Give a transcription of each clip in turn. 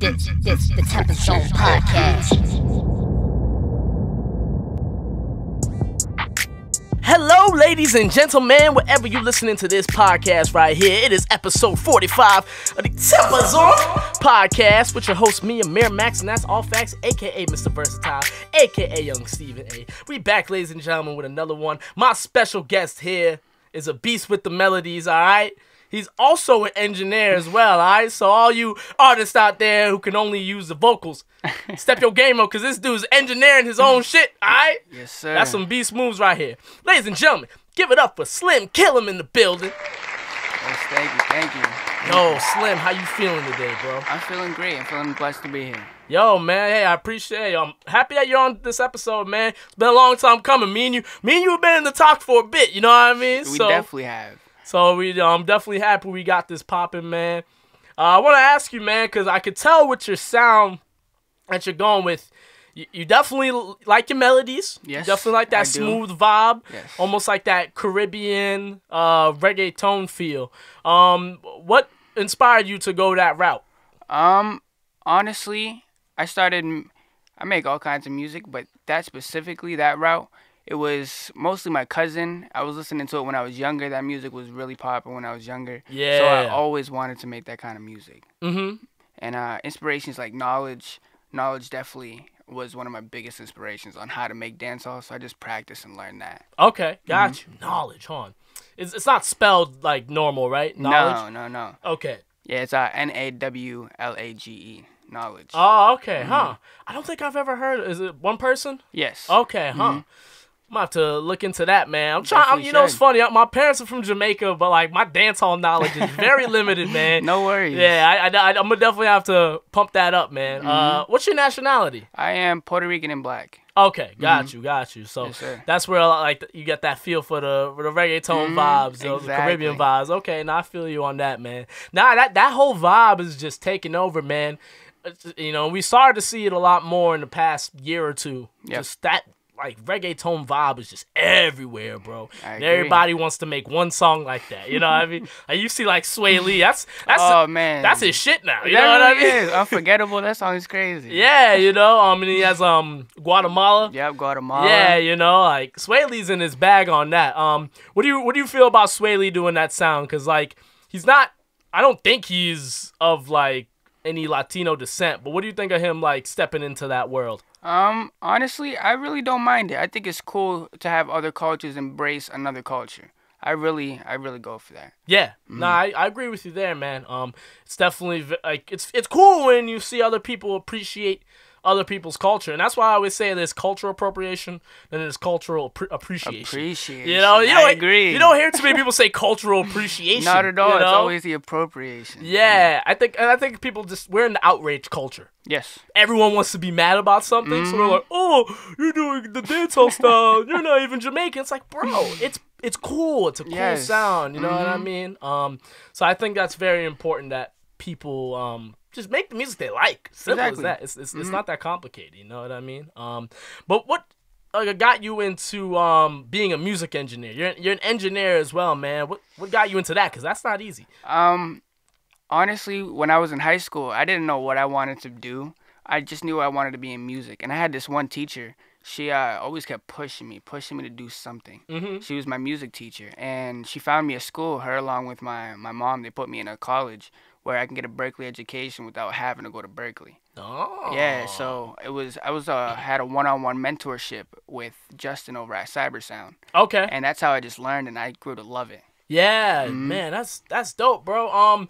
This the TempahZone podcast. Hello, ladies and gentlemen, wherever you're listening to this podcast right here, it is episode 45 of the TempahZone podcast with your host, me, Amir Max, and that's All Facts, a.k.a. Mr. Versatile, a.k.a. Young Stephen A. We back, ladies and gentlemen, with another one. My special guest here is a beast with the melodies, all right? He's also an engineer as well, all right? So all you artists out there who can only use the vocals, step your game up, because this dude's engineering his own shit, all right? Yes, sir. That's some beast moves right here. Ladies and gentlemen, give it up for Slim Kilam in the building. Yes, thank you. Yo, Slim, how you feeling today, bro? I'm feeling great. I'm feeling blessed to be here. Yo, man, hey, I appreciate it. I'm happy that you're on this episode, man. It's been a long time coming. Me and you have been in the talk for a bit, you know what I mean? We definitely have. So I'm definitely happy we got this popping, man. I want to ask you, man, because I could tell with your sound that you're going with, you definitely like your melodies. Yes, you definitely like that smooth vibe. Yes. Almost like that Caribbean reggaeton feel. What inspired you to go that route? Honestly, I make all kinds of music, but that route, it was mostly my cousin. I was listening to it when I was younger. That music was really popular when I was younger. Yeah. So I always wanted to make that kind of music. Mm-hmm. And inspirations like Knowledge definitely was one of my biggest inspirations on how to make dancehall. So I just practiced and learned that. Okay, got you. Knowledge, huh? It's not spelled like normal, right? Knowledge? No. Okay. Yeah, it's Nawlage. Knowledge. Oh, okay, huh? I don't think I've ever heard. Is it one person? Yes. Okay, huh? I'm about to look into that, man. I'm trying. Definitely You know, it's should. funny. My parents are from Jamaica, but like my dancehall knowledge is very limited, man. No worries. Yeah, I'm gonna definitely have to pump that up, man. What's your nationality? I am Puerto Rican and black. Okay, got you. So Yes, sir. that's where like you get that feel for the reggaeton vibes, the Caribbean vibes. Okay, now I feel you on that, man. Now that whole vibe is just taking over, man. You know, we started to see it a lot more in the past year or two. Yep. Just that like reggaeton vibe is just everywhere, bro. I And agree. everybody wants to make one song like that. You know what I mean? Like you see like Sway Lee, that's Oh, man. that's his shit now. You That know what I really mean? is. Unforgettable. That song is crazy. Yeah, you know, and he has Guatemala. Yep, Guatemala. Yeah, you know, like Sway Lee's in his bag on that. What do you feel about Sway Lee doing that sound? Cause like he's not. I don't think he's of like any Latino descent. But what do you think of him like stepping into that world? Honestly, I really don't mind it. I think it's cool to have other cultures embrace another culture. I really go for that. Yeah, I agree with you there, man. It's definitely like it's cool when you see other people appreciate other people's culture, and that's why I always say there's cultural appropriation and there's cultural appreciation. You know, I agree. You don't hear too many people say cultural appreciation. Not at all. You It's know? always the appropriation. Yeah, I think people we're in the outrage culture. Yes. Everyone wants to be mad about something, so they're like, "Oh, you're doing the dancehall style. You're not even Jamaican." It's like, bro, it's cool. It's a cool Yes. sound. You know what I mean? So I think that's very important that people just make the music they like. Simple Exactly. as that. It's not that complicated. You know what I mean? But what got you into being a music engineer? You're an engineer as well, man. What got you into that? Because that's not easy. Honestly, when I was in high school, I didn't know what I wanted to do. I just knew I wanted to be in music. And I had this one teacher. She always kept pushing me to do something. She was my music teacher. And she found me a school, her along with my mom. They put me in a college where I can get a Berkeley education without having to go to Berkeley. Oh. Yeah, so I had a one-on-one mentorship with Justin over at CyberSound. Okay. And that's how I just learned, and I grew to love it. Yeah, man, that's dope, bro.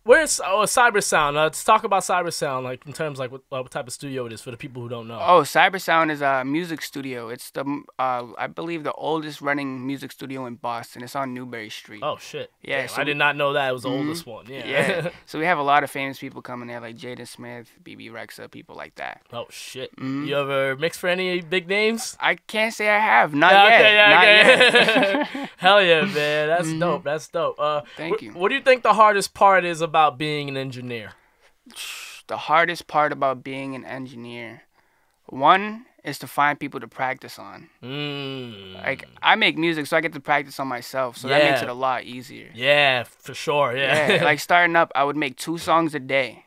Where's CyberSound? Let's talk about CyberSound, like in terms like what type of studio it is for the people who don't know. Oh, CyberSound is a music studio. It's I believe the oldest running music studio in Boston. It's on Newbury Street. Oh shit. Yeah, Damn, so I did not know that it was the oldest one. Yeah. Yeah. So we have a lot of famous people coming there, like Jaden Smith, BB Rexa, people like that. Oh shit. You ever mixed for any big names? I can't say I have. Not Okay, yet. Not yet. Hell yeah, man. That's dope. That's dope. Thank you. What do you think the hardest part is about being an engineer? The hardest part about being an engineer, one is to find people to practice on. Like, I make music, so I get to practice on myself, so that makes it a lot easier. Yeah, for sure, yeah. Like, starting up, I would make 2 songs a day,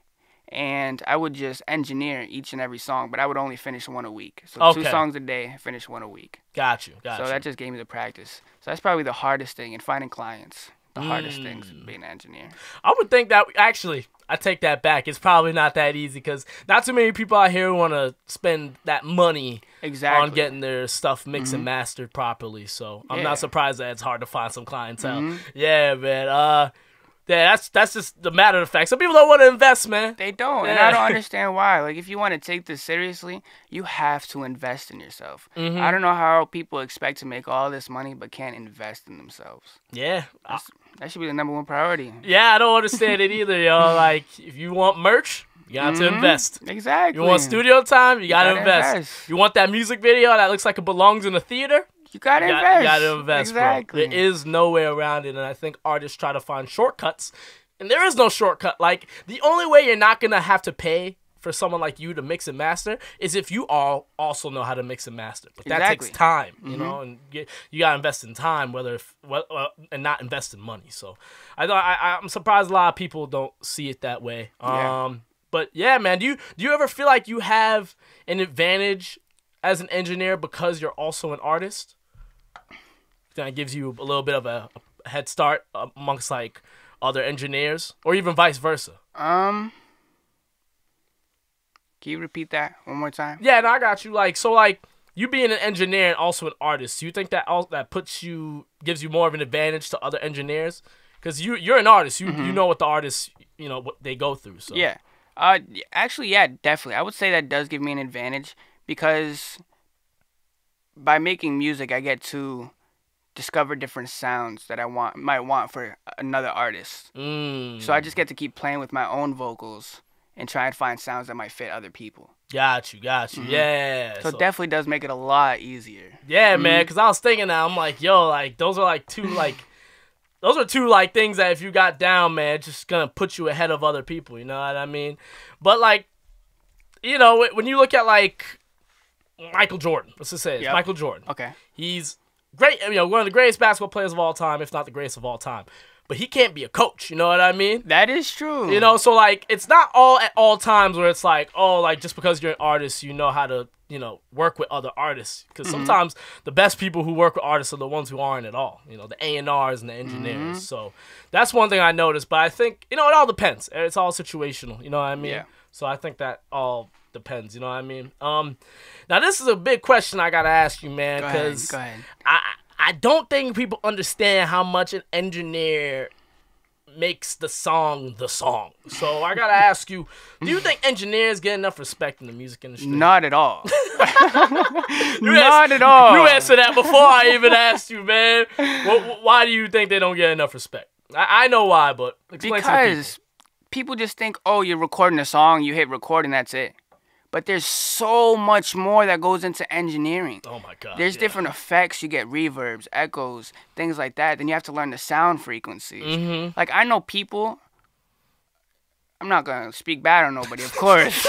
and I would just engineer each and every song, but I would only finish one a week. So 2 songs a day, finish one a week. Got you. So that just gave me the practice. So that's probably the hardest thing in finding clients. The hardest things being an engineer. I would think that, actually, I take that back. It's probably not that easy because not too many people out here want to spend that money on getting their stuff mixed and mastered properly. So I'm not surprised that it's hard to find some clientele. Yeah, man. Yeah, that's just the matter of fact. Some people don't want to invest, man. They don't, and I don't understand why. Like, if you want to take this seriously, you have to invest in yourself. I don't know how people expect to make all this money but can't invest in themselves. Yeah. That should be the number one priority. Yeah, I don't understand it either, yo. Like, if you want merch, you got to invest. Exactly. You want studio time, you got to invest. You want that music video that looks like it belongs in a theater? You gotta invest. You gotta invest, exactly. Bro. There is no way around it, and I think artists try to find shortcuts, and there is no shortcut. Like, the only way you're not gonna have to pay for someone like you to mix and master is if you all also know how to mix and master. But that takes time, you know, and you gotta invest in time, and not invest in money. So I'm surprised a lot of people don't see it that way. But yeah, man, do you ever feel like you have an advantage as an engineer because you're also an artist? That gives you a little bit of a head start amongst like other engineers, or even vice versa. Can you repeat that one more time? Yeah, no, I got you. Like, so like you being an engineer and also an artist, do you think that gives you more of an advantage to other engineers? Because you're an artist, you know what the artists, you know, what they go through. So yeah, actually, yeah, definitely. I would say that does give me an advantage because by making music, I get to discover different sounds that I might want for another artist. So I just get to keep playing with my own vocals and try and find sounds that might fit other people. Got you. Yeah. So it definitely does make it a lot easier. Yeah, man, because I was thinking that, I'm like, yo, like, those are two things that if you got down, man, it's just gonna put you ahead of other people, you know what I mean? But, like, you know, when you look at, like, Michael Jordan, let's just say it's Michael Jordan. Okay. He's great, you know, one of the greatest basketball players of all time, if not the greatest of all time. But he can't be a coach, you know what I mean? That is true. You know, so, like, it's not all at all times where it's like, oh, like, just because you're an artist, you know how to, you know, work with other artists. Because sometimes the best people who work with artists are the ones who aren't at all. You know, the A&Rs and the engineers. So that's one thing I noticed. But I think, you know, it all depends. It's all situational, you know what I mean? Yeah. So I think that all depends, you know what I mean? Now, this is a big question I got to ask you, man. Because Go ahead. I don't think people understand how much an engineer makes the song the song. So I gotta ask you, do you think engineers get enough respect in the music industry? Not at all. Not at all. You answered that before I even asked you, man. Why do you think they don't get enough respect? I know why, but explain to the people. Because people just think, oh, you're recording a song, you hit record and that's it. But there's so much more that goes into engineering. Oh my God. There's different effects. You get reverbs, echoes, things like that. Then you have to learn the sound frequencies. Like, I know people, I'm not going to speak bad on nobody, of course.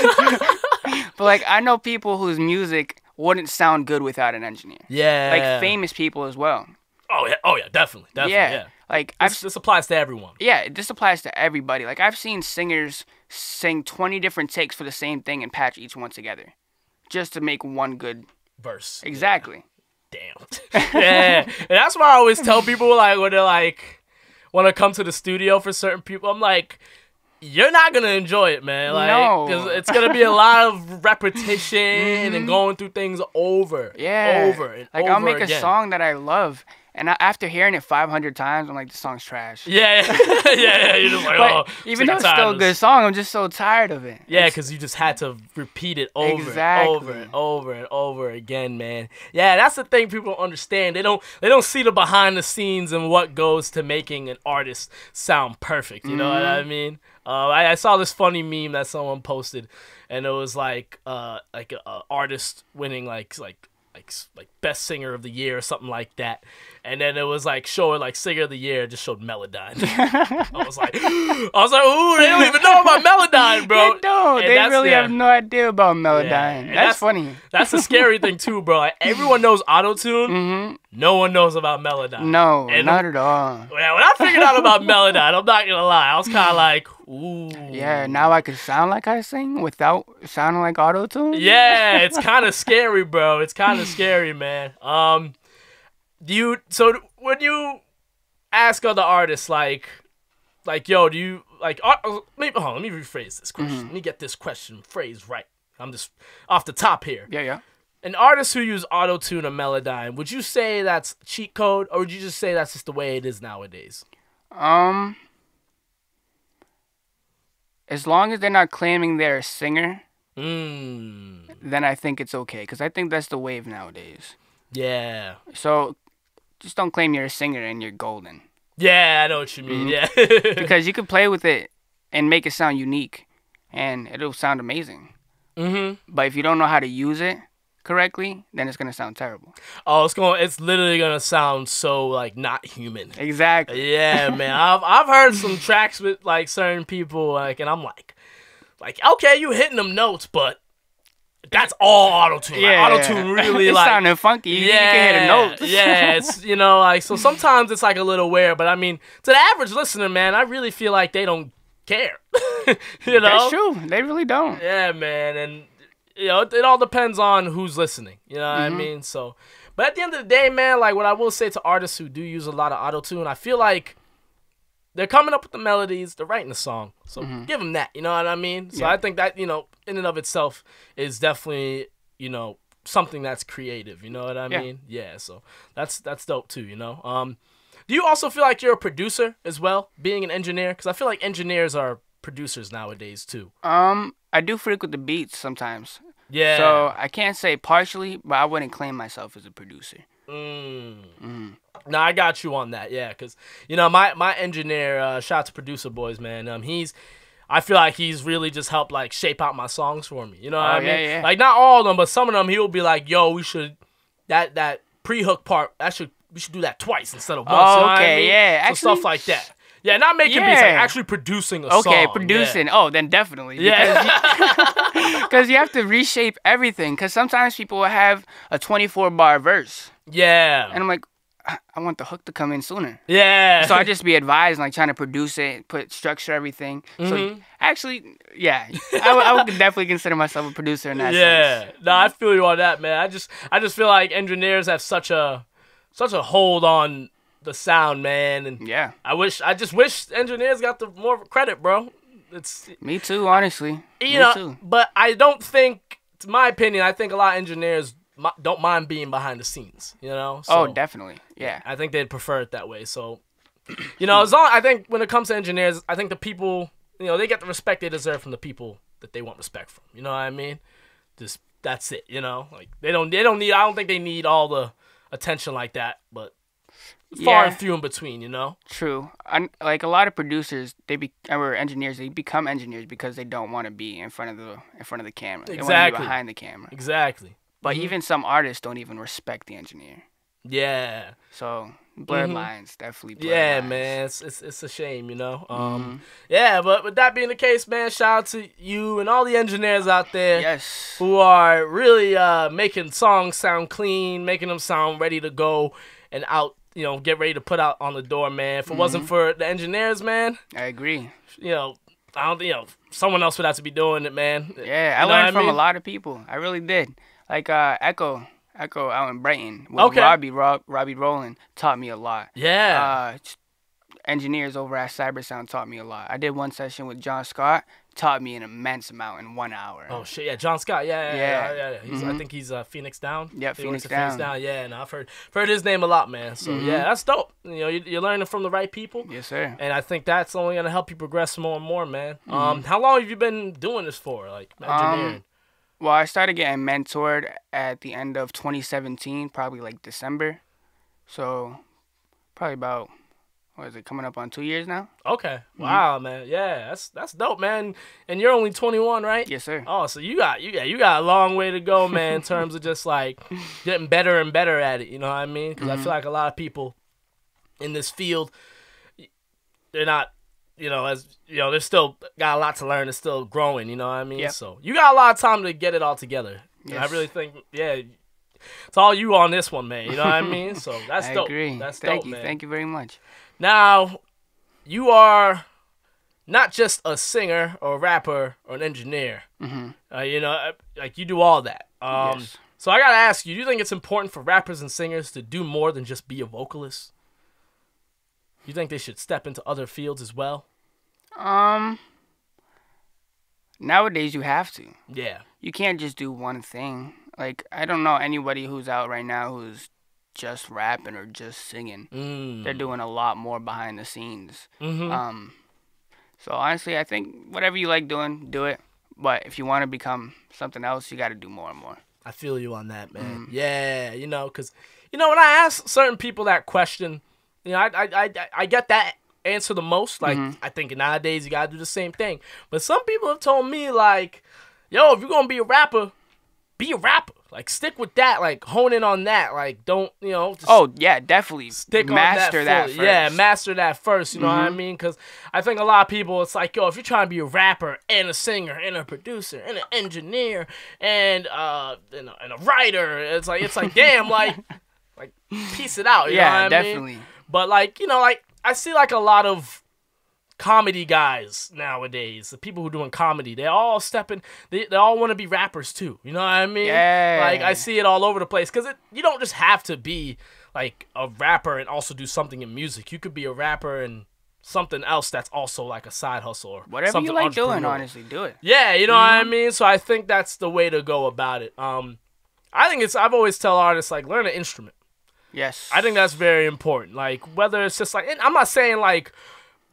But, like, I know people whose music wouldn't sound good without an engineer. Yeah. Like, famous people as well. Oh, yeah, definitely. Yeah. Like, this applies to everyone. Yeah, this applies to everybody. Like, I've seen singers sing 20 different takes for the same thing and patch each one together just to make one good verse. Exactly. Yeah. Damn. Yeah. And that's why I always tell people, like, when they're like, want to come to the studio for certain people, I'm like, you're not going to enjoy it, man. Like, no. Because it's going to be a lot of repetition and going through things over and over and like, over I'll make again. a song that I love, and after hearing it 500 times, I'm like, this song's trash. Yeah. You're just like, but even though it's still a good song, I'm just so tired of it. Yeah, because you just had to repeat it over and over again, man. Yeah, that's the thing people don't understand. They don't see the behind the scenes and what goes to making an artist sound perfect. You know what I mean? I saw this funny meme that someone posted, and it was like an artist winning like best singer of the year or something like that, And then it was like showing like singer of the year, just showed Melodyne. I was like, ooh, they don't even know about Melodyne, bro. They don't. And They really have no idea about Melodyne. Yeah. That's funny. That's the scary thing too, bro. Like, everyone knows autotune. Mm-hmm. No one knows about Melodyne. No, and not at all. When I figured out about Melodyne, I'm not gonna lie, I was kind of like, ooh. Yeah, now I can sound like I sing without sounding like autotune. Yeah, it's kind of scary, bro. It's kind of scary, man. So when you ask other artists, like, yo, do you like? Let me rephrase this question. Let me get this question phrased right. I'm just off the top here. Yeah. An artist who use autotune or Melodyne, would you say that's cheat code, or would you just say that's just the way it is nowadays? As long as they're not claiming they're a singer, then I think it's okay, because I think that's the wave nowadays. Yeah. So just don't claim you're a singer and you're golden. Yeah, I know what you mean. Yeah. Because you can play with it and make it sound unique, and it'll sound amazing. But if you don't know how to use it correctly, then it's gonna sound terrible. Oh, it's literally gonna sound so like not human. Exactly. Yeah, man. I've heard some tracks with like certain people, like, and I'm like, okay, you hitting them notes, but that's all autotune. Yeah, like, autotune really it's like sounding funky. You can hit a note. Yeah, it's like so sometimes it's like a little weird, but I mean, to the average listener, man, I really feel like they don't care. That's true. They really don't. Yeah, man, and it all depends on who's listening. You know what I mean? So, but at the end of the day, man, like what I will say to artists who do use a lot of autotune, I feel like they're coming up with the melodies, they're writing the song. So give them that. You know what I mean? So I think that in and of itself is definitely something that's creative. You know what I mean? Yeah. So that's dope too. Do you also feel like you're a producer as well, being an engineer? Because I feel like engineers are producers nowadays too. I do freak with the beats sometimes. Yeah. So I can't say partially, but I wouldn't claim myself as a producer. No, I got you on that. Yeah, because my engineer, shout out to Producer Boys, man. I feel like he's really just helped like shape out my songs for me. You know what I mean? Yeah. Like not all of them, but some of them he'll be like, "Yo, we should that pre-hook part. We should do that twice instead of once." Oh, you know what I mean? yeah. So Actually, stuff like that. Yeah, not making beats, like actually producing a song. Okay, producing. Yeah. Oh, then definitely. Yeah. Because you have to reshape everything. Because sometimes people will have a 24-bar verse. Yeah. And I'm like, I want the hook to come in sooner. Yeah. So I just be advised, like, trying to produce it, structure everything. So actually, yeah, I would definitely consider myself a producer in that sense. Yeah. No, I feel you on that, man. I just feel like engineers have such a hold on the sound, man, and yeah, I just wish engineers got the more credit, bro. It's me too, honestly. Me too. But I don't think, to my opinion, I think a lot of engineers don't mind being behind the scenes. So, oh, definitely, yeah. I think they'd prefer it that way. So, I think when it comes to engineers, I think the people, they get the respect they deserve from the people that they want respect from. You know what I mean? Just that's it. Like they don't need. I don't think they need all the attention like that, but. Far and few in between, True. Like a lot of producers, or engineers, they become engineers because they don't want to be in front of the camera. They want to be behind the camera. Exactly. But even some artists don't even respect the engineer. Yeah. So blurred lines, definitely. Blurred lines. Man, it's a shame, Yeah, but with that being the case, man, shout out to you and all the engineers out there. Yes. Who are really making songs sound clean, making them sound ready to go and out. Get ready to put out on the door, man. If it wasn't for the engineers, man. I agree. I don't think, someone else would have to be doing it, man. Yeah, I learned from a lot of people. I really did. Like Echo out in Brighton with Robbie Rowland taught me a lot. Yeah. Engineers over at CyberSound taught me a lot. I did one session with John Scott, taught me an immense amount in 1 hour. Oh shit, yeah, John Scott, yeah. I think he's Phoenix Down. Yeah, Phoenix Down. Yeah, and I've heard his name a lot, man. So yeah, that's dope. You're learning from the right people. Yes, sir. And I think that's only gonna help you progress more and more, man. How long have you been doing this for, like engineering? Well, I started getting mentored at the end of 2017, probably like December. So probably about what is it, coming up on 2 years now? Okay. Wow, man. Yeah, that's dope, man. And you're only 21, right? Yes, sir. Oh, so you got a long way to go, man, in terms of just like getting better and better at it. You know what I mean? Because I feel like a lot of people in this field, they're not, as they're still got a lot to learn. They're still growing. You know what I mean? Yep. So you got a lot of time to get it all together. Yes. And I really think, it's all you on this one, man. You know what I mean? So that's I dope. agree. That's Thank dope, you. man. Thank you very much. Now, you are not just a singer or a rapper or an engineer. Like you do all that. Yes. So I gotta ask you: do you think it's important for rappers and singers to do more than just be a vocalist? You think they should step into other fields as well? Nowadays you have to. Yeah. You can't just do one thing. Like, I don't know anybody who's out right now who's just rapping or just singing. They're doing a lot more behind the scenes. So honestly, I think whatever you like doing, do it. But if you want to become something else, you got to do more and more. I feel you on that, man. Yeah, because when I ask certain people that question, I get that answer the most. Like, I think nowadays you got to do the same thing. But some people have told me, like, yo, if you're going to be a rapper, be a rapper. Like, stick with that. Like, hone in on that. Like, don't, just definitely. stick master on that fully. first. Yeah, master that first. You know what I mean? Because I think a lot of people, it's like, yo, if you're trying to be a rapper and a singer and a producer and an engineer and a writer, it's like damn, like piece it out. You know what I definitely. mean? But like I see like a lot of comedy guys nowadays, the people who are doing comedy, they all they all want to be rappers too. You know what I mean? Yeah. Like I see it all over the place because you don't just have to be like a rapper and also do something in music. You could be a rapper and something else that's also like a side hustle or whatever something you like doing. entrepreneurial. Honestly, do it. Yeah, you know what I mean? So I think that's the way to go about it. I think I've always tell artists, like, learn an instrument. Yes. I think that's very important. Like, whether it's just like, and I'm not saying like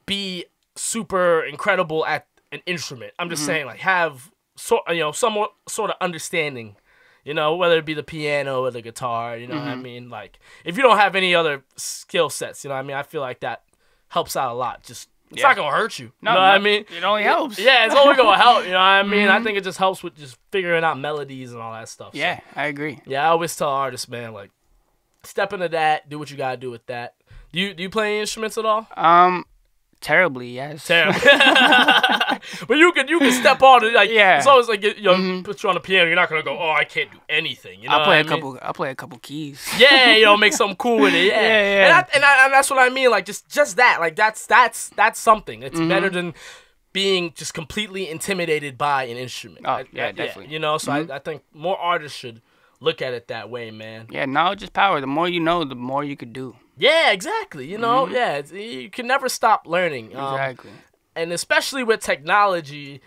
be super incredible at an instrument. I'm just saying like have somewhat sort of understanding, whether it be the piano or the guitar, you know what I mean? Like, if you don't have any other skill sets, you know what I mean? I feel like that helps out a lot. Just it's not gonna hurt you. No, you know what I mean? It only helps. Yeah, it's only gonna help. You know what I mean? I think it just helps with just figuring out melodies and all that stuff. Yeah, so, I agree. yeah, I always tell artists, man, like, step into that, do what you gotta do with that. Do you play any instruments at all? Terribly, yes. Terribly. But you can step on it. Like, Yeah. it's always like, put you on the piano, you're not gonna go, oh, I can't do anything. You know I'll play what I'll play a couple keys. Yeah, make something cool with it. Yeah, Yeah. And that's what I mean. Like, just that. Like, that's something. It's better than being just completely intimidated by an instrument. Oh, yeah, definitely. So I think more artists should look at it that way, man. Yeah, knowledge is power. The more you know, the more you could do. Yeah, exactly. Yeah, you can never stop learning. Exactly. And especially with technology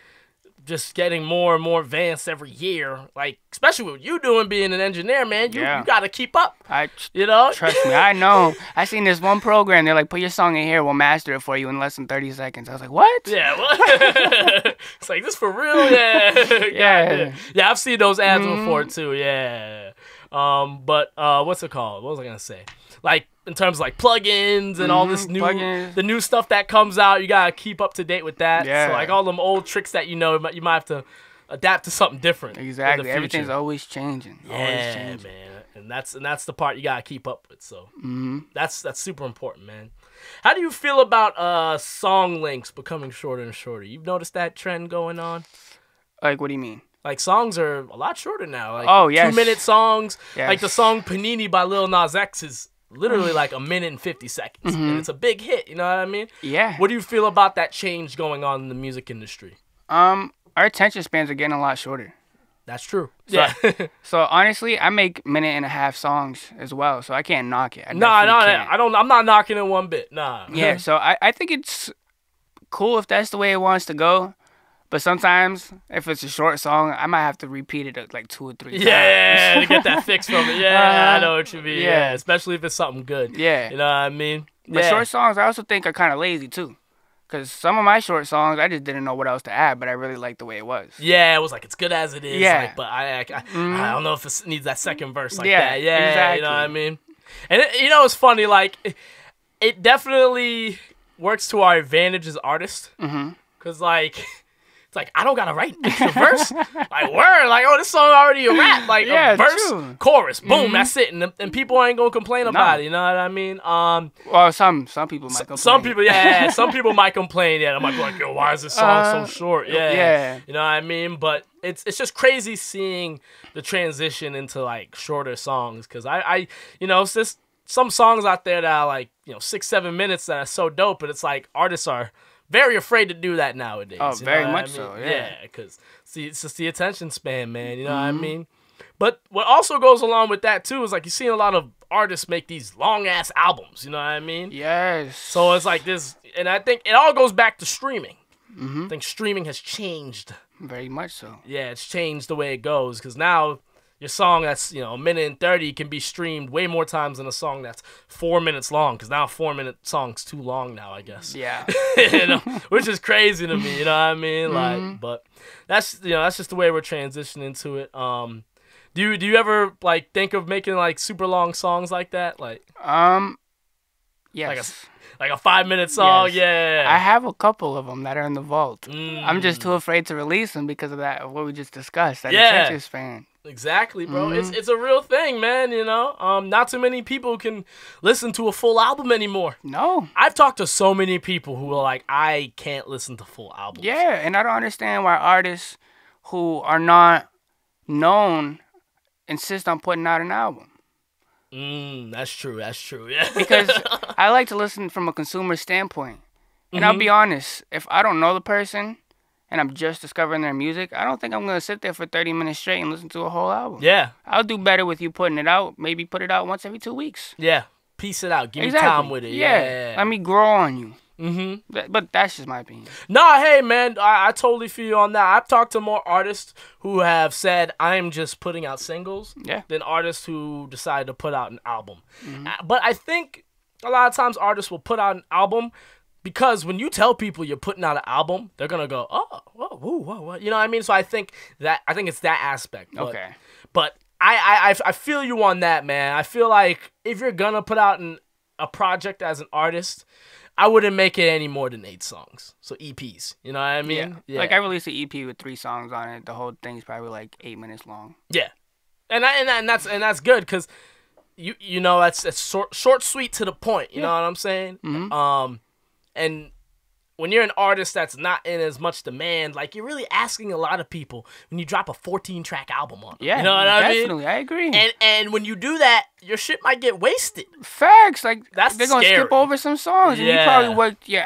just getting more and more advanced every year, like, especially with you doing being an engineer, man, you got to keep up. Trust me, I know. I seen this one program. They're like, put your song in here, we'll master it for you in less than 30 seconds. I was like, what? Yeah, what? It's like, this for real? Yeah. Yeah, I've seen those ads before too. Yeah. But what's it called? What was I gonna say? Like, in terms of like plugins and all this the new stuff that comes out, you gotta keep up to date with that. Yeah. So like all them old tricks that you might have to adapt to something different. Exactly. In the Everything's future. always changing. Yeah, Always changing. man. And that's the part you gotta keep up with. So that's super important, man. How do you feel about song lengths becoming shorter and shorter? You've noticed that trend going on? Like, what do you mean? Like, songs are a lot shorter now. Like, Oh, yes. 2-minute songs. Yes. Like, the song Panini by Lil Nas X is literally like 1 minute and 50 seconds. And it's a big hit, you know what I mean? Yeah. What do you feel about that change going on in the music industry? Our attention spans are getting a lot shorter. That's true. So, so honestly, I make 1.5-minute songs as well, so I can't knock it. I'm not knocking it one bit. Nah. Yeah, so I think it's cool if that's the way it wants to go. But sometimes, if it's a short song, I might have to repeat it like 2 or 3 times. Yeah, to get that fix from it. Yeah, I know what you mean. Yeah. Yeah, especially if it's something good. Yeah. You know what I mean? But Yeah. short songs, I also think are kind of lazy too. Because some of my short songs, I just didn't know what else to add, but I really liked the way it was. Yeah, it was like, it's good as it is. Yeah. Like, but I don't know if it needs that second verse like Yeah, that. Yeah, exactly. you know what I mean? And it's funny, like, it definitely works to our advantage as artists. Because, like, it's like, I don't got to write an extra verse. Like, word. Like, oh, this song already a rap. Like, a verse, chorus, boom, that's it. And people ain't going to complain about it. You know what I mean? Well, some people might complain. Some people, yeah. Some people might complain. Yeah, I might be like, yo, why is this song so short? Yeah. You know what I mean? But it's just crazy seeing the transition into, like, shorter songs. Because I you know, it's just some songs out there that are, like, you know, 6-7 minutes that are so dope. But it's like artists are very afraid to do that nowadays. Oh, very much I mean? so, yeah. Yeah, because it's just the attention span, man. You know what I mean? But what also goes along with that, too, is like you're seeing a lot of artists make these long-ass albums. You know what I mean? Yes. So it's like this, and I think it all goes back to streaming. I think streaming has changed. Very much so. Yeah, it's changed the way it goes, because now your song that's, you know, 1:30 can be streamed way more times than a song that's 4 minutes long, because now a 4-minute song's too long now, I guess. Yeah. You know, which is crazy to me, you know what I mean? Like, but that's, you know, that's just the way we're transitioning to it. Do you ever, like, think of making, like, super long songs like that? Like, yes. Like a 5-minute song? Yes. Yeah. I have a couple of them that are in the vault. I'm just too afraid to release them because of that, of what we just discussed, that attention span. Exactly, bro. It's a real thing, man, you know? Not too many people can listen to a full album anymore. No. I've talked to so many people who are like, I can't listen to full albums. Yeah, and I don't understand why artists who are not known insist on putting out an album. That's true, yeah. Because I like to listen from a consumer standpoint. And I'll be honest, if I don't know the person and I'm just discovering their music, I don't think I'm going to sit there for 30 minutes straight and listen to a whole album. Yeah. I'll do better with you putting it out. Maybe put it out once every 2 weeks. Yeah. Piece it out. Give me time with it. Yeah. Let me grow on you. But that's just my opinion. Nah, hey, man, I totally feel you on that. I've talked to more artists who have said, I'm just putting out singles than artists who decide to put out an album. But I think a lot of times artists will put out an album because when you tell people you're putting out an album, they're going to go, oh, whoa. You know what I mean? So I think it's that aspect. But, Okay. But I feel you on that, man. I feel like if you're going to put out a project as an artist, I wouldn't make it any more than 8 songs. So EPs. You know what I mean? Yeah. Like I released an EP with 3 songs on it. The whole thing's probably like 8 minutes long. Yeah. And that's good because you know that's short, sweet, to the point. You know what I'm saying? And when you're an artist that's not in as much demand, like you're really asking a lot of people when you drop a 14-track album on them. Yeah, you know what I mean? Definitely, I agree. And when you do that, your shit might get wasted. Facts, like that's they're gonna skip over some songs, and you probably worked your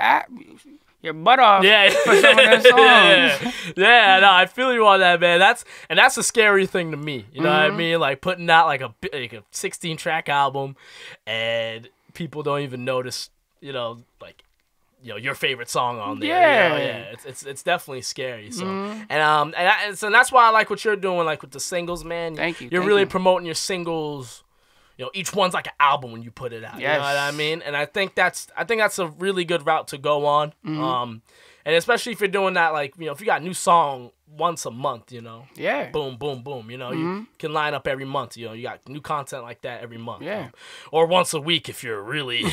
butt off for some of those songs. Yeah, no, I feel you on that, man. That's a scary thing to me. You know what I mean? Like putting out like a 16-track album, and people don't even notice. You know, like. You know, your favorite song on there. Yeah, you know, it's definitely scary. So and that's why I like what you're doing, like with the singles, man. Thank you. You're really promoting your singles. You know, each one's like an album when you put it out. Yes. You know what I mean? And I think that's a really good route to go on. And especially if you're doing that, like, you know, if you got a new song once a month, you know. Yeah. Boom, boom, boom. You know, you can line up every month. You know, you got new content like that every month. Yeah. Or once a week if you're really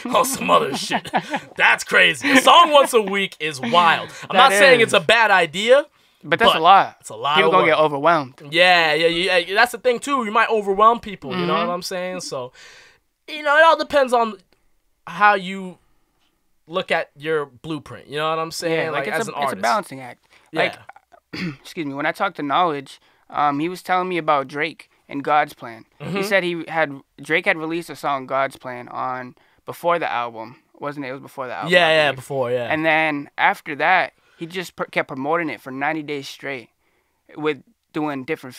on some other shit. That's crazy. A song once a week is wild. I'm not saying it's a bad idea. But that's a lot. It's a lot. People gonna get overwhelmed. Yeah. That's the thing too. You might overwhelm people. You know what I'm saying? So, you know, it all depends on how you look at your blueprint. You know what I'm saying? Yeah, like as an artist. It's a balancing act. Like, excuse me. When I talked to Knowledge, he was telling me about Drake and God's Plan. He said Drake had released a song God's Plan on before the album, wasn't it? It was before the album. Yeah, before. And then after that, he just kept promoting it for 90 days straight, with doing different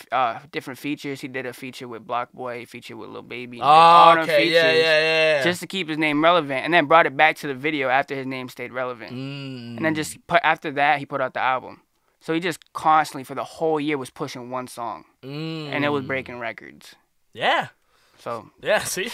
features. He did a feature with Block Boy, a feature with Lil Baby. Oh, okay, yeah. Just to keep his name relevant, and then brought it back to the video after his name stayed relevant. And then after that, he put out the album. So he just constantly, for the whole year, was pushing one song. And it was breaking records. Yeah. So yeah, see,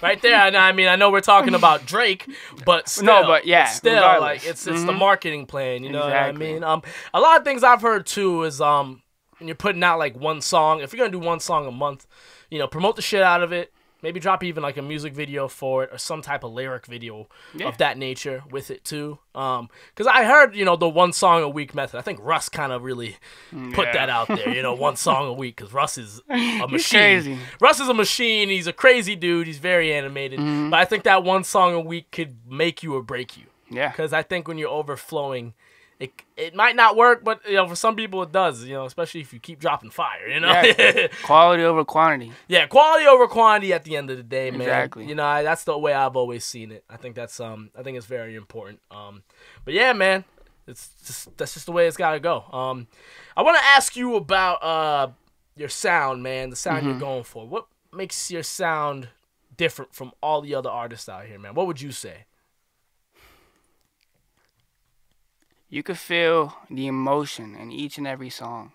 right there. I mean, I know we're talking about Drake, but still, regardless. like it's the marketing plan. You know what I mean? A lot of things I've heard too is when you're putting out like one song. If you're gonna do one song a month, you know, promote the shit out of it. Maybe drop even like a music video for it or some type of lyric video of that nature with it too. Because I heard, you know, the 1 song a week method. I think Russ kind of really put that out there, you know, 1 song a week, because Russ is a machine. He's crazy. Russ is a machine. He's a crazy dude. He's very animated. But I think that 1 song a week could make you or break you. Yeah. Because I think when you're overflowing, it might not work, but you know, for some people it does, you know, especially if you keep dropping fire, you know. Yeah. Quality over quantity. Yeah, quality over quantity at the end of the day, man. Exactly. You know, that's the way I've always seen it. I think that's I think it's very important. But yeah, man, that's just the way it's got to go. I want to ask you about your sound, man, the sound you're going for. What makes your sound different from all the other artists out here, man? What would you say? You could feel the emotion in each and every song.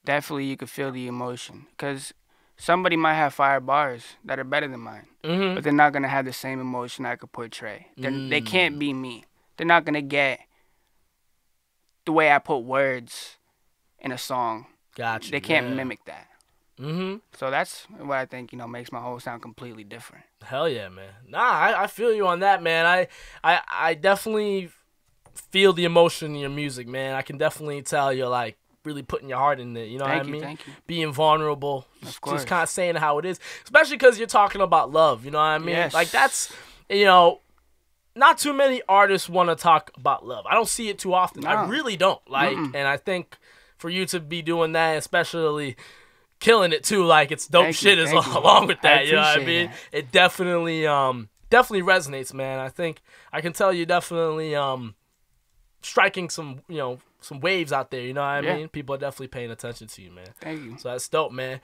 Definitely you could feel the emotion. Because somebody might have fire bars that are better than mine. But they're not going to have the same emotion I could portray. They can't be me. They're not going to get the way I put words in a song. Gotcha. They can't mimic that. So that's what I think, you know, makes my whole sound completely different. Hell yeah, man. Nah, I feel you on that, man. I definitely feel the emotion in your music, man. I can definitely tell you're like really putting your heart in it. You know what I mean? Thank you. Being vulnerable, Of course. just kind of saying how it is, especially because you're talking about love. You know what I mean? Yes. Like that's, you know, not too many artists want to talk about love. I don't see it too often. No. I really don't. Like, and I think for you to be doing that, especially killing it too, like it's dope shit as along with that. You know what I mean? It definitely resonates, man. I think I can tell you definitely striking some, you know, some waves out there, you know what I mean? People are definitely paying attention to you, man. Thank you. So that's dope, man.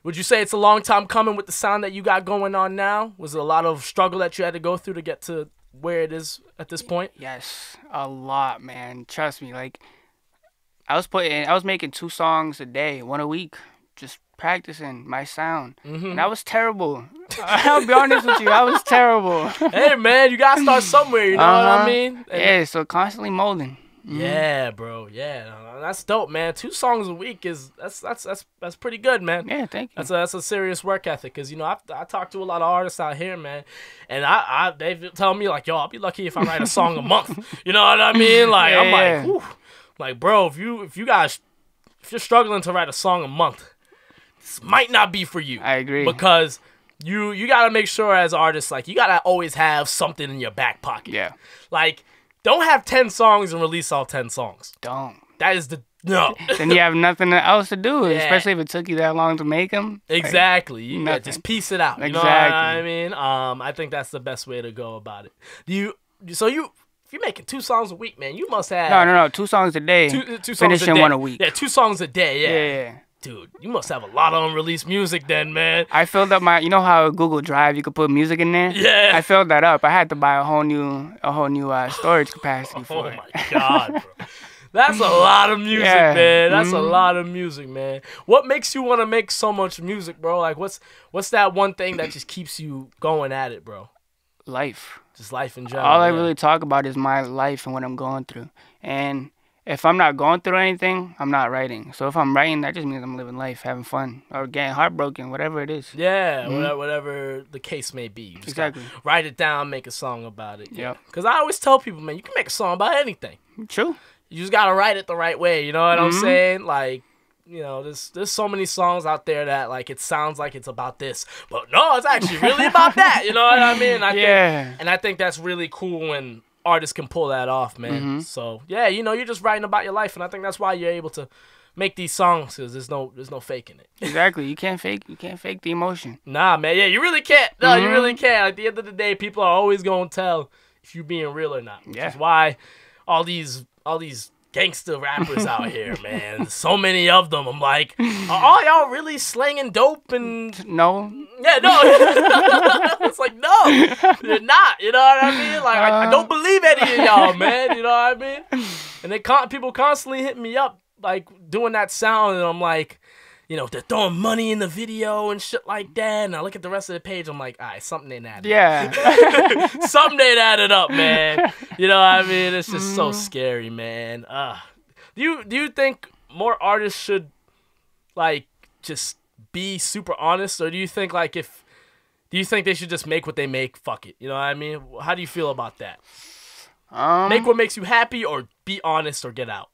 Would you say it's a long time coming with the sound that you got going on now? Was it a lot of struggle that you had to go through to get to where it is at this point? Yes, a lot, man. Trust me. Like, I was making 2 songs a day, 1 a week, just practicing my sound. And I was terrible. I'll be honest with you, I was terrible. Hey, man, you got to start somewhere, you know what I mean? Yeah, so constantly molding. Yeah, bro. Yeah, that's dope, man. 2 songs a week that's pretty good, man. Yeah, thank you. That's a serious work ethic, because you know I talk to a lot of artists out here, man, and they tell me like, yo, I'll be lucky if I write a song a month. You know what I mean? Like I'm like, whew. Like, bro, if you're struggling to write a song a month, this might not be for you. I agree. Because you gotta make sure as artists, like, you gotta always have something in your back pocket. Yeah. Like, don't have 10 songs and release all 10 songs. Don't. That is no. Then you have nothing else to do, especially if it took you that long to make them. Exactly. You gotta just piece it out. You know what I mean? I think that's the best way to go about it. If you're making 2 songs a week, man, you must have... No. 2 songs a day. 2 songs finishing a day. 1 a week. Yeah, 2 songs a day, Yeah. Dude, you must have a lot of unreleased music then, man. I filled up you know how Google Drive, you could put music in there? Yeah. I filled that up. I had to buy a whole new storage capacity for it. Oh, my God, bro. That's a lot of music, man. That's a lot of music, man. What makes you want to make so much music, bro? Like, what's that one thing that just keeps you going at it, bro? Life. Just life in general. All I really talk about is my life and what I'm going through. And if I'm not going through anything, I'm not writing. So if I'm writing, that just means I'm living life, having fun, or getting heartbroken, whatever it is. Yeah, whatever the case may be. You just Exactly. Write it down, make a song about it. Yep. Because I always tell people, man, you can make a song about anything. True. You just gotta write it the right way. You know what I'm saying? Like, you know, there's so many songs out there that, like, it sounds like it's about this, but no, it's actually really about that. You know what I mean? I think that's really cool when artists can pull that off, man. So yeah, you know, you're just writing about your life, and I think that's why you're able to make these songs, because there's no faking it. Exactly. You can't fake the emotion. Nah, man. Yeah, you really can't. No, you really can't. At the end of the day, people are always gonna tell if you're being real or not. Which is why all these gangster rappers out here, man. So many of them. I'm like, are all y'all really slanging dope and... No. Yeah, no. It's like, no, you're not. You know what I mean? Like, I don't believe any of y'all, man. You know what I mean? And people constantly hit me up, like, doing that sound, and I'm like, you know, they're throwing money in the video and shit like that. And I look at the rest of the page, I'm like, all right, something ain't added up. Yeah. Something ain't added up, man. You know what I mean? It's just so scary, man. Do you think more artists should, like, just be super honest? Or do you think, like, if Do you think they should just make what they make? Fuck it. You know what I mean? How do you feel about that? Make what makes you happy, or be honest, or get out.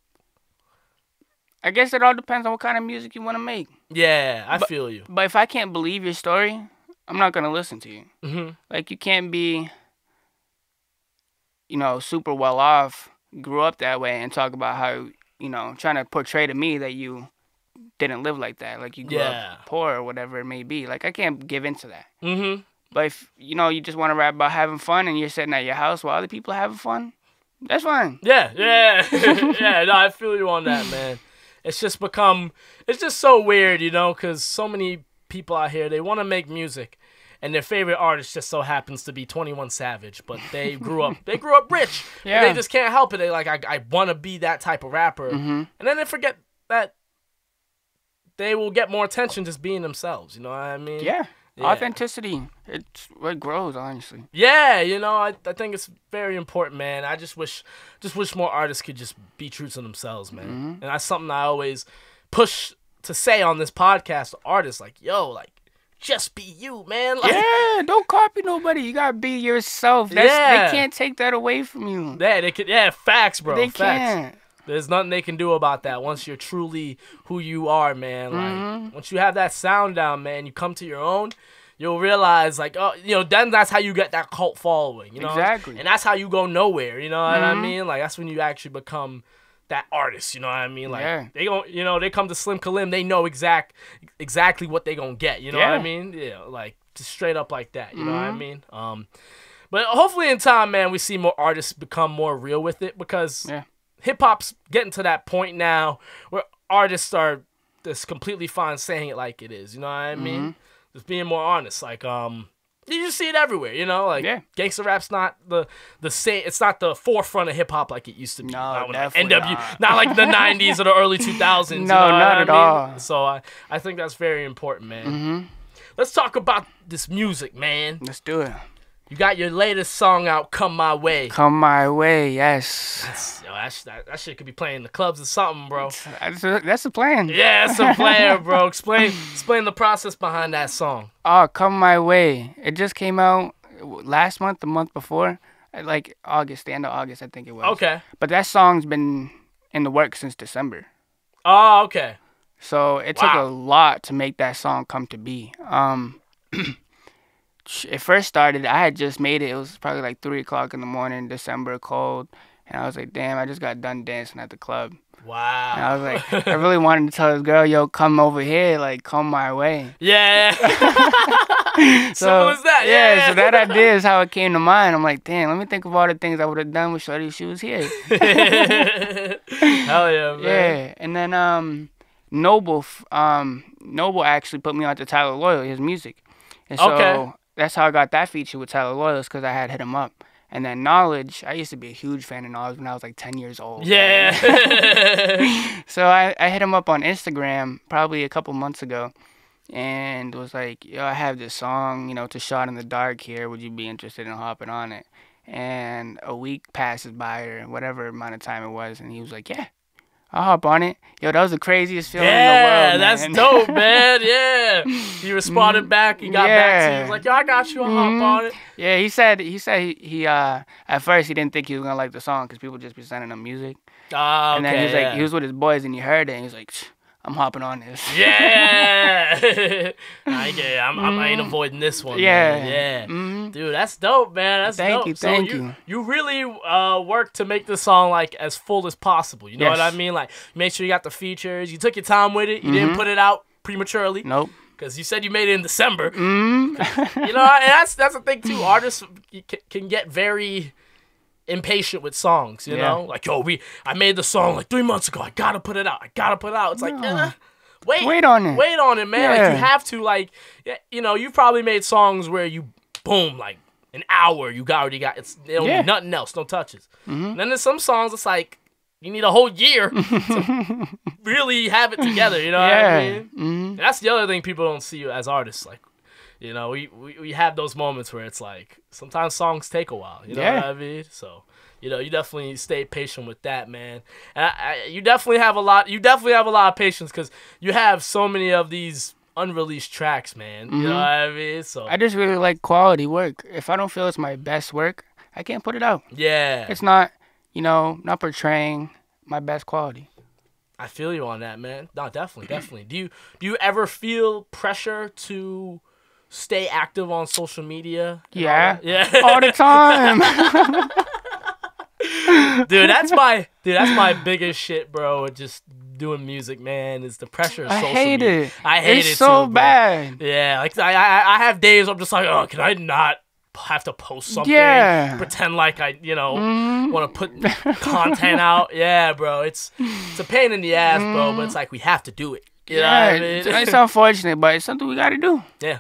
I guess it all depends on what kind of music you want to make. Yeah, I feel you. But if I can't believe your story, I'm not gonna listen to you. Mm-hmm. Like, you can't be, super well off, grew up that way, and talk about how, trying to portray to me that you didn't live like that. Like, you grew up poor or whatever it may be. Like, I can't give into that. Mm-hmm. But if, you just want to rap about having fun and you're sitting at your house while other people are having fun, that's fine. Yeah. Yeah, no, I feel you on that, man. It's just so weird, because so many people out here, they want to make music, and their favorite artist just so happens to be 21 Savage, but they grew up rich. Yeah. They just can't help it. They like, I want to be that type of rapper. Mm-hmm. And then they forget that they will get more attention just being themselves, you know what I mean? Yeah. Authenticity, it's what grows, honestly. Yeah, I think it's very important, man. I just wish more artists could just be true to themselves, man. Mm-hmm. And that's something I always push to say on this podcast to artists, like, yo, like, just be you, man. Like, yeah, don't copy nobody. You gotta be yourself. They can't take that away from you. Yeah, they could. Yeah, facts, bro. They facts. can't. There's nothing they can do about that once you're truly who you are, man. Like, once you have that sound down, man, you come to your own, you'll realize, like, then that's how you get that cult following, Exactly. And that's how you go nowhere, you know what I mean? Like, that's when you actually become that artist, you know what I mean? Like, they gon', they come to Slim Kilam, they know exactly what they gonna get, you know what I mean? Yeah, like, just straight up like that, you know what I mean? But hopefully in time, man, we see more artists become more real with it, because hip-hop's getting to that point now where artists are just completely fine saying it like it is, you know what I mean? Just being more honest. Like, you just see it everywhere, like gangster rap's not the same, it's not the forefront of hip-hop like it used to be. No, definitely not. Not like the 90s or the early 2000s. No, you know not at all. So I think that's very important, man. Let's talk about this music, man. Let's do it. You got your latest song out, Come My Way. Come My Way, yes. That shit could be playing in the clubs or something, bro. That's the plan. Yeah, that's the plan, bro. Explain the process behind that song. Oh, Come My Way. It just came out last month, the month before, like August, the end of August, I think it was. Okay. But that song's been in the works since December. Oh, okay. So it took a lot to make that song come to be. It first started, I had just made it. It was probably like 3 o'clock in the morning, December, cold. And I was like, damn, I just got done dancing at the club. Wow. And I was like, I really wanted to tell this girl, yo, come over here, like, come my way. Yeah. Simple as that. Yeah, so that idea is how it came to mind. I'm like, damn, let me think of all the things I would have done with Shorty if she was here. Hell yeah, man. Yeah, and then Noble actually put me onto Tyler Loyal, his music. And so that's how I got that feature with Tyler Loyal, because I had hit him up. And then Knowledge, I used to be a huge fan of Knowledge when I was like 10 years old. Yeah. So I hit him up on Instagram probably a couple months ago and was like, yo, I have this song, to Shot in the Dark here. Would you be interested in hopping on it? And a week passes by, or whatever amount of time it was, and he was like, yeah, I'll hop on it. Yo, that was the craziest feeling in the world, man. Yeah, that's dope, man. Yeah. He responded back. He got back to you. He was like, yo, I got you. I'll hop on it. Yeah, he said he at first he didn't think he was going to like the song because people just be sending him music. Oh, okay. And then he was like, he was with his boys and he heard it and he was like, I'm hopping on this. Yeah. I ain't avoiding this one. Yeah. Man. Yeah. Dude, that's dope, man. That's dope. Thank you. You really work to make the song like as full as possible. You know what I mean? Like, make sure you got the features. You took your time with it. You didn't put it out prematurely. Nope. Because you said you made it in December. And that's the thing too. Artists can get very impatient with songs, you know? Like, yo, I made the song like 3 months ago. I gotta put it out. It's like, wait on it. Wait on it, man. Yeah. Like, you have to, like, you've probably made songs where you, boom, like, an hour, you already got, they don't need nothing else, no touches. And then there's some songs, it's like, you need a whole year to really have it together, you know what I mean? And that's the other thing people don't see as artists, like, we have those moments where it's like, sometimes songs take a while, you know what I mean? So, you definitely stay patient with that, man. And you definitely have a lot of patience, because you have so many of these unreleased tracks, man. You know what I mean? So I just really like quality work. If I don't feel it's my best work, I can't put it out. yeah, It's not, not portraying my best quality. I feel you on that, man. No, definitely. Do you ever feel pressure to stay active on social media? Yeah. Yeah. All the time. Dude, that's my biggest shit, bro. Just doing music, man. Is the pressure of social hate media. it. I hate it's it so too, bro. bad. Yeah, like I have days I'm just like, oh, can I not have to post something? Yeah. Pretend like I, want to put content out. Yeah, bro. It's a pain in the ass, bro. But it's like we have to do it. You know what I mean? It's unfortunate, but it's something we got to do. Yeah.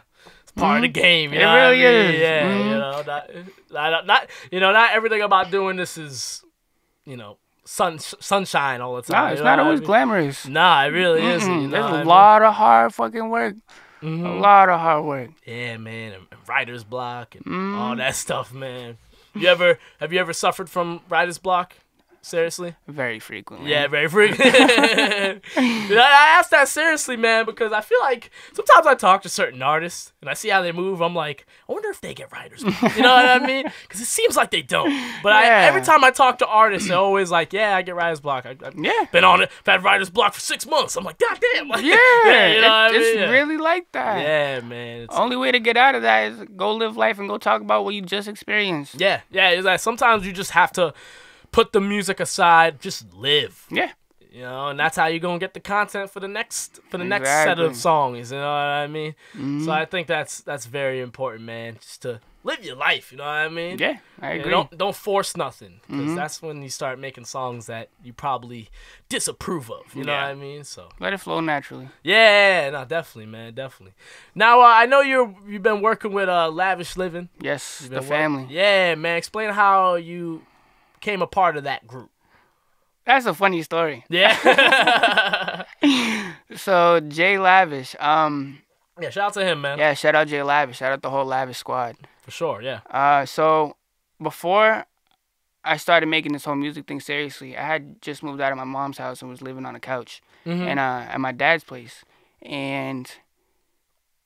Part of the game, you It know really what I mean? is. Yeah, not everything about doing this is, sunshine all the time. Nah, it's not always glamorous. Nah, it really isn't. You know There's what I a mean? lot of hard fucking work. A lot of hard work. Yeah, man, and writer's block and all that stuff, man. Have you ever suffered from writer's block? Seriously? Very frequently. Yeah, very frequently. I ask that seriously, man, because I feel like sometimes I talk to certain artists and I see how they move. I'm like, I wonder if they get writer's block. You know what I mean? Because it seems like they don't. But every time I talk to artists, they're always like, yeah, I get writer's block. I've been on it. I've had writer's block for 6 months. I'm like, God damn. Like, Yeah, you know what I mean? it's really like that. Yeah, man. Only way to get out of that is go live life and go talk about what you just experienced. Yeah. It's like sometimes you just have to put the music aside, just live. Yeah. And that's how you're gonna get the content for the next set of songs. You know what I mean? So I think that's very important, man. Just to live your life. You know what I mean? Yeah, I agree. Don't force nothing, because that's when you start making songs that you probably disapprove of. You know what I mean? So let it flow naturally. Yeah, no, definitely, man, definitely. Now I know you've been working with Lavish Living. Yes, the family. Yeah, man. Explain how you came a part of that group. That's a funny story. Yeah. So Jay Lavish, yeah, shout out to him, man. yeah, shout out Jay Lavish, shout out the whole Lavish squad. For sure, yeah. So before I started making this whole music thing seriously, I had just moved out of my mom's house and was living on a couch and at my dad's place. And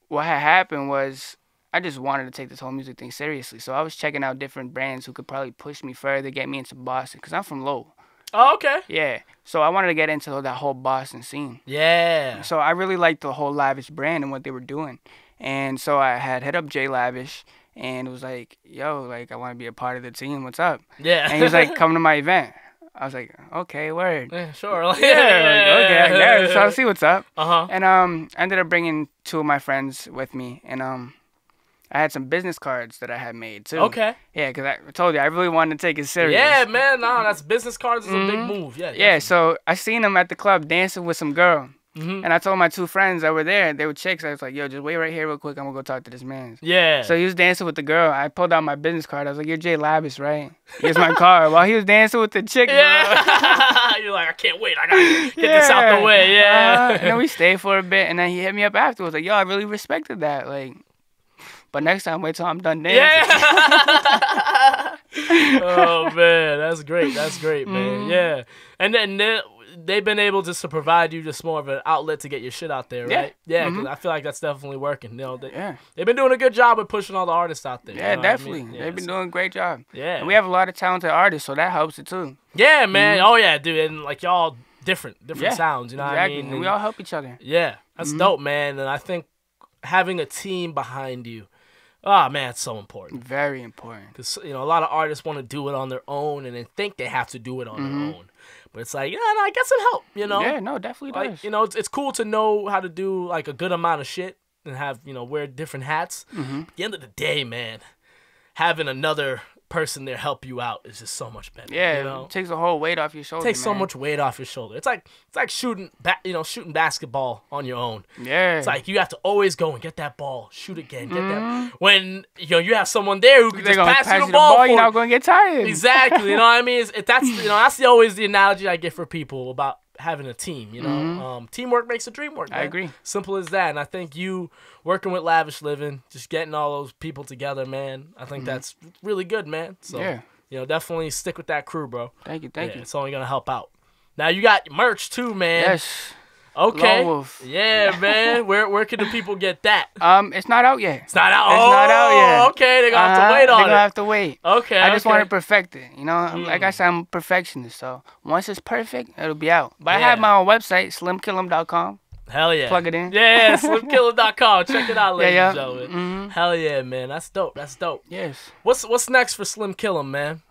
what had happened was I just wanted to take this whole music thing seriously. So I was checking out different brands who could probably push me further, get me into Boston, because I'm from Lowell. Oh, okay. Yeah. So I wanted to get into that whole Boston scene. Yeah. So I really liked the whole Lavish brand and what they were doing. And so I had hit up Jay Lavish and it was like, yo, like, I want to be a part of the team. What's up? Yeah. And he was like, come to my event. I was like, okay, word. Yeah, sure. Yeah, like, okay, I guess. So I'll see what's up. Uh-huh. And I ended up bringing 2 of my friends with me. And I had some business cards that I had made, too. Okay. Yeah, because I told you, I really wanted to take it serious. Yeah, man. No, that's business cards is a big move. Yeah. Yeah, so I seen him at the club dancing with some girl. And I told my 2 friends that were there, they were chicks. I was like, yo, just wait right here real quick. I'm going to go talk to this man. Yeah. So he was dancing with the girl. I pulled out my business card. I was like, you're Jay Lavish, right? Here's my card. While he was dancing with the chick, bro. Yeah. You're like, I can't wait. I got to get this out the way. Yeah. And then we stayed for a bit, and then he hit me up afterwards. Like, yo, I really respected that. Like, but next time, wait till I'm done dancing. Yeah. Oh, man. That's great. That's great, man. Yeah. And then they've been able just to provide you just more of an outlet to get your shit out there, right? Yeah, because I feel like that's definitely working. They've been doing a good job of pushing all the artists out there. Yeah, you know definitely. I mean? They've been doing a great job. Yeah. And we have a lot of talented artists, so that helps it, too. Yeah, man. Oh, yeah, dude. And, like, y'all different sounds, you know what I mean? And we all help each other. Yeah, that's dope, man. And I think having a team behind you, oh, man, it's so important. Very important. Because, a lot of artists want to do it on their own and they think they have to do it on their own. But it's like, I get some help, Yeah, no, definitely does. It's cool to know how to do, like, a good amount of shit and have, wear different hats. At the end of the day, man, having another person there help you out is just so much better. Yeah, it takes a whole weight off your shoulder. It takes so much weight off your shoulder. It's like shooting basketball on your own. Yeah. It's like you have to always go and get that ball, shoot again, get that. When you have someone there who can just pass you the ball, you're not gonna get tired. Exactly. You know what I mean? That's always the analogy I get for people about having a team. Teamwork makes the dream work. Man. I agree. Simple as that. And I think you working with Lavish Living, just getting all those people together, man. I think that's really good, man. So definitely stick with that crew, bro. Thank you. It's only gonna help out. Now you got merch too, man. Yes. Okay. Lone Wolf. Yeah, man. Where can the people get that? It's not out yet. It's not out. It's not out yet. Okay, they're gonna have to wait on it. They're gonna have to wait. Okay. I just want to perfect it. You know, like I said, I'm a perfectionist. So once it's perfect, it'll be out. But I have my own website, slimkilam.com. Hell yeah. Plug it in. Yeah, slimkilam.com. Check it out, ladies and gentlemen. Mm-hmm. Hell yeah, man. That's dope. That's dope. Yes. What's next for Slim Kilam, man?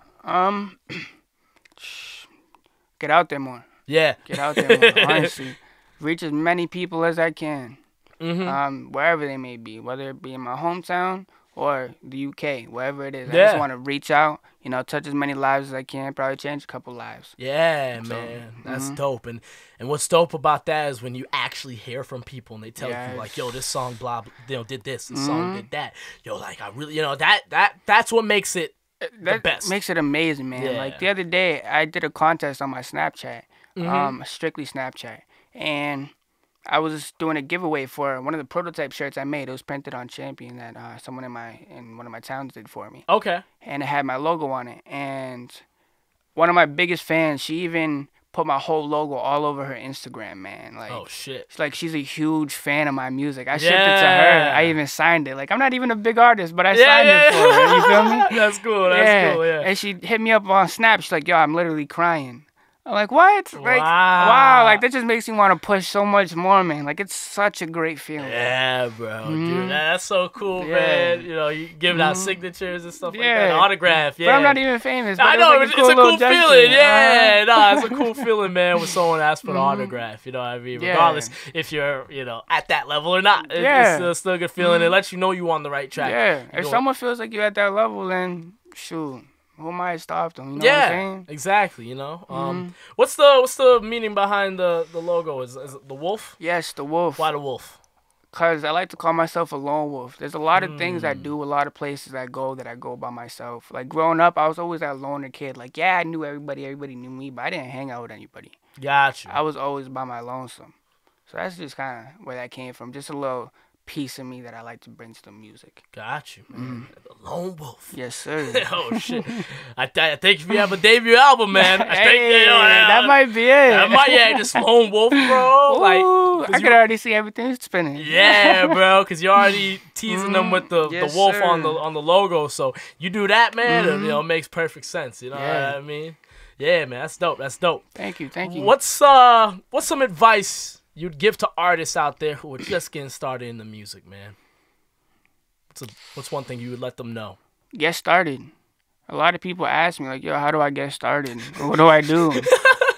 Get out there more. Yeah. Get out there more, honestly. Reach as many people as I can. Wherever they may be, whether it be in my hometown or the UK, wherever it is. I just want to reach out, you know, touch as many lives as I can, probably change a couple lives. Yeah, man. That's dope. And what's dope about that is when you actually hear from people and they tell you, like, yo, this song, blah, blah, you know, did this, this song did that. Yo, like, I really, you know, that's what makes it the best. Makes it amazing, man. Yeah. Like, the other day, I did a contest on my Snapchat, strictly Snapchat, and I was doing a giveaway for one of the prototype shirts I made. It was printed on Champion that someone in one of my towns did for me. Okay. And it had my logo on it. And one of my biggest fans, she even put my whole logo all over her Instagram, man. Like, oh shit. She's a huge fan of my music. I shipped it to her. I even signed it. Like, I'm not even a big artist, but I signed it for her. You feel me? That's cool. That's cool. Yeah. And she hit me up on Snap. She's like, yo, I'm literally crying. I'm like, what? Like, wow. Like, that just makes me want to push so much more, man. Like, it's such a great feeling. Yeah, bro. Dude, that's so cool, man. You know, you giving out signatures and stuff like that. Autograph, yeah. But I'm not even famous. But I know, it's a cool feeling. Yeah, no, it's a cool feeling, man, when someone asks for an autograph. You know what I mean? Regardless if you're, you know, at that level or not. It's still a good feeling. It lets you know you're on the right track. Yeah. If someone feels like you're at that level, then shoot. Who might stop them? You know what I'm saying? Exactly. You know, what's the meaning behind the logo? Is it the wolf? Yes, the wolf. Why the wolf? Cause I like to call myself a lone wolf. There's a lot of things I do, a lot of places I go that I go by myself. Like growing up, I was always that loner kid. Like, yeah, I knew everybody knew me, but I didn't hang out with anybody. Gotcha. I was always by my lonesome. So that's just kind of where that came from. Just a little piece of me that I like to bring to the music. Got you, man. The Lone Wolf. Yes, sir. Oh shit! I think if you have a debut album, man, I think that might be it. That might, just Lone Wolf, bro. Ooh, like I could already see everything spinning. Yeah, bro, because you're already teasing them with the wolf on the logo. So you do that, man, and it makes perfect sense. You know what I mean? Yeah, man, that's dope. That's dope. Thank you. What's some advice you'd give to artists out there who are just getting started in the music, man? What's one thing you would let them know? Get started. A lot of people ask me, like, yo, how do I get started? Or what do I do?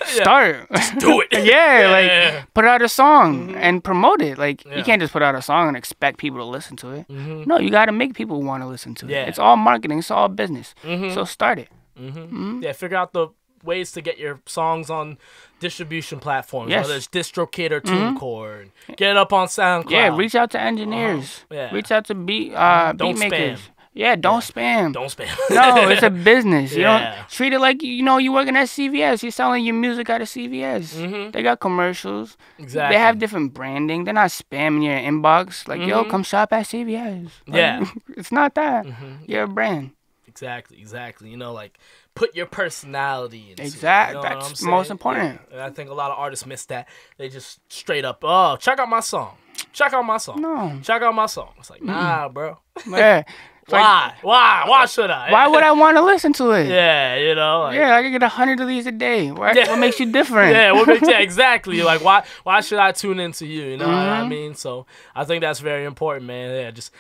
Start. Just do it. Like, put out a song and promote it. Like, you can't just put out a song and expect people to listen to it. No, you got to make people want to listen to it. It's all marketing. It's all business. So start it. Yeah, figure out the ways to get your songs on distribution platforms, whether it's DistroKid or TuneCore. Get it up on SoundCloud. Yeah, reach out to engineers. Reach out to beat makers. Spam. Yeah, don't spam. Don't spam. No, it's a business. You don't treat it like, you know, you working at CVS. You're selling your music out of CVS. They got commercials. Exactly. They have different branding. They're not spamming your inbox. Like, yo, come shop at CVS. Like, it's not that. You're a brand. Exactly. You know, like, put your personality into it. Exactly. You know That's most important. Yeah. And I think a lot of artists miss that. They just straight up, oh, check out my song. Check out my song. No. Check out my song. It's like, nah, bro. Yeah. Why? Why should I? Why would I want to listen to it? Yeah, you know. Like, I can get 100 of these a day. What makes you different? Exactly. Like, why should I tune into you? You know what I mean? So I think that's very important, man. Yeah, just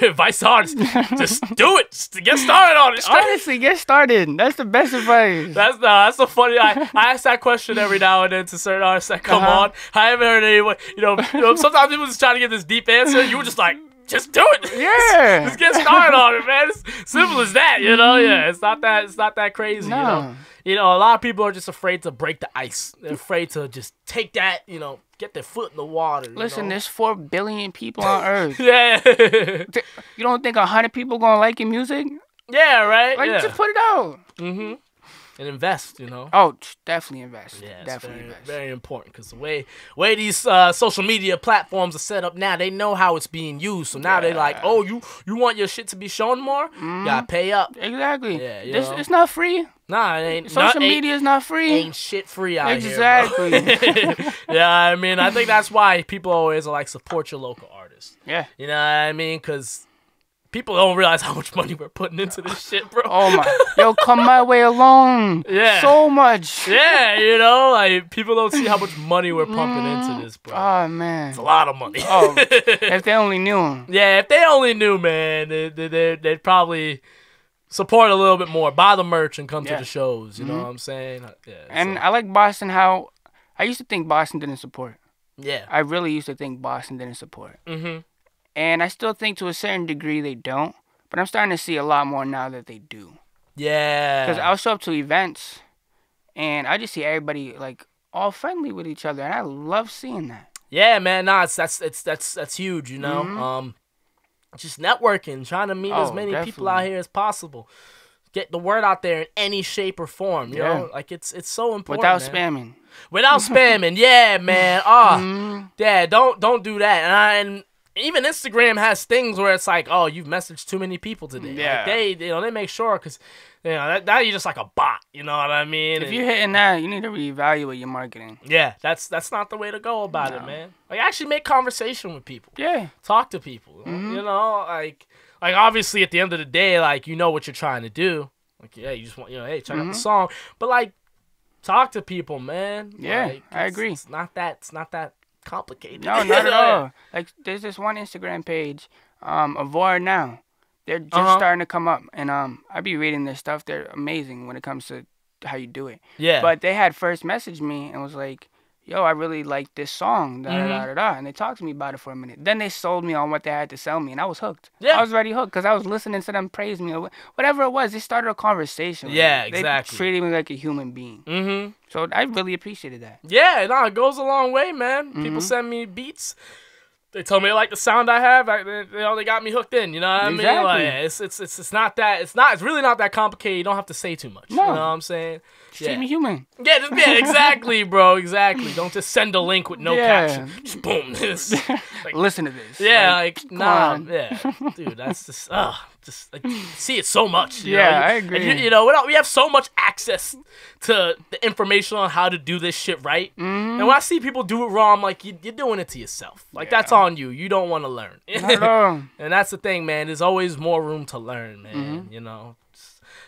advice to artists. Just do it. Just get started on it. Honestly, get started. That's the best advice. That's so funny. I ask that question every now and then to certain artists that come on. I haven't heard anyone. You know, sometimes people just try to get this deep answer. You were just like, just do it. Yeah. Just get started on it, man. It's simple as that, you know? Yeah, it's not that crazy, you know? You know, a lot of people are just afraid to break the ice. They're afraid to just take that, you know, get their foot in the water. Listen, there's 4 billion people on Earth. You don't think 100 people gonna like your music? Yeah, right? Like, just put it out. and invest, you know. Oh, definitely invest. Yeah, it's definitely very, invest. very important because the way these social media platforms are set up now, they know how it's being used. So now they're like, oh, you want your shit to be shown more? You gotta pay up. Exactly. Yeah, It's not free. Nah, it ain't. Social media is not free. Ain't shit free out exactly. here. Exactly. Yeah, I mean, I think that's why people always are like, support your local artists. Yeah. You know what I mean? Because people don't realize how much money we're putting into this shit, bro. Oh my, yo, come my way alone. Yeah. So much. Yeah, you know, like people don't see how much money we're pumping into this, bro. Oh man, it's a lot of money. Oh, if they only knew. Yeah, if they only knew, man, they'd probably support a little bit more, buy the merch, and come to the shows. You know what I'm saying? Yeah. And I like Boston. How I used to think Boston didn't support. Yeah. I really used to think Boston didn't support. Mm-hmm. And I still think to a certain degree they don't. But I'm starting to see a lot more now that they do. Yeah. Because I'll show up to events, and I just see everybody like all friendly with each other, and I love seeing that. Yeah, man. Nah, that's huge. You know, just networking, trying to meet as many people out here as possible. Get the word out there in any shape or form. You know, like it's so important. Without spamming. Without spamming, yeah, man. Yeah, don't do that. And even Instagram has things where it's like, oh, you've messaged too many people today. Yeah. Like they make sure because that you're just like a bot. You know what I mean? If you're hitting that, you need to reevaluate your marketing. Yeah, that's not the way to go about it, man. Like actually make conversation with people. Yeah. Talk to people. You know, like obviously at the end of the day, like you know what you're trying to do. Like yeah, you just want hey, check out the song, but like talk to people, man. Yeah, like, I agree. It's not that complicated. No, not at all. Like there's this one Instagram page, Avora Now. They're just starting to come up, and I be reading their stuff. They're amazing when it comes to how you do it. Yeah. But they had first messaged me and was like, yo, I really like this song, da-da-da-da-da. And they talked to me about it for a minute. Then they sold me on what they had to sell me, and I was hooked. Yeah. I was already hooked because I was listening to them praise me. Or whatever it was, they started a conversation. Yeah, exactly. exactly. They treated me like a human being. So I really appreciated that. Yeah, no, it goes a long way, man. People send me beats. They told me they like the sound I have. They got me hooked in. You know what I mean? Like, it's not that. It's really not that complicated. You don't have to say too much. No. You know what I'm saying? Treat me human. Yeah, exactly, bro. Exactly. Don't just send a link with no caption. Just boom. Like, listen to this. Yeah, nah. Yeah, dude, that's just see it so much. You know? I agree. And we have so much access to the information on how to do this shit right. And when I see people do it wrong, I'm like, you're doing it to yourself. Like that's on you. You don't want to learn. Not at all. And that's the thing, man. There's always more room to learn, man. You know.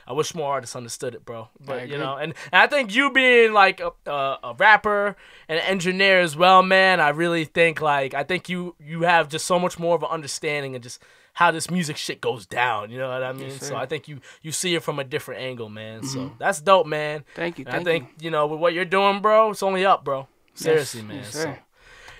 I wish more artists understood it, bro. But and I think you being like a rapper and an engineer as well, man. I really think you have just so much more of an understanding of just how this music shit goes down. You know what I mean? Yes, so I think you see it from a different angle, man. So that's dope, man. Thank you. I think with what you're doing, bro, it's only up, bro. Seriously, man. Yes, so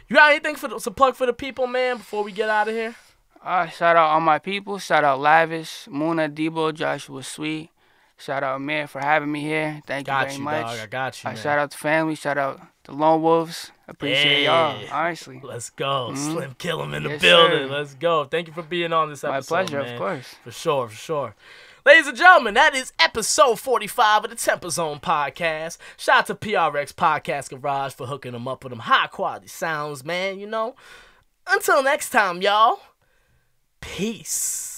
you got anything to plug for the people, man? Before we get out of here. Shout out all my people. Shout out Lavish, Muna, Debo, Joshua Sweet. Shout out Amir for having me here. Thank you very much. Dog. I got you, man. Shout out to family. Shout out to Lone Wolves. Appreciate y'all, honestly. Let's go. Slim Kilam in the building. Sir. Let's go. Thank you for being on this episode, My pleasure, man. of course. For sure. Ladies and gentlemen, that is episode 45 of the TempahZone podcast. Shout out to PRX Podcast Garage for hooking them up with them high-quality sounds, man, you know. Until next time, y'all. Peace.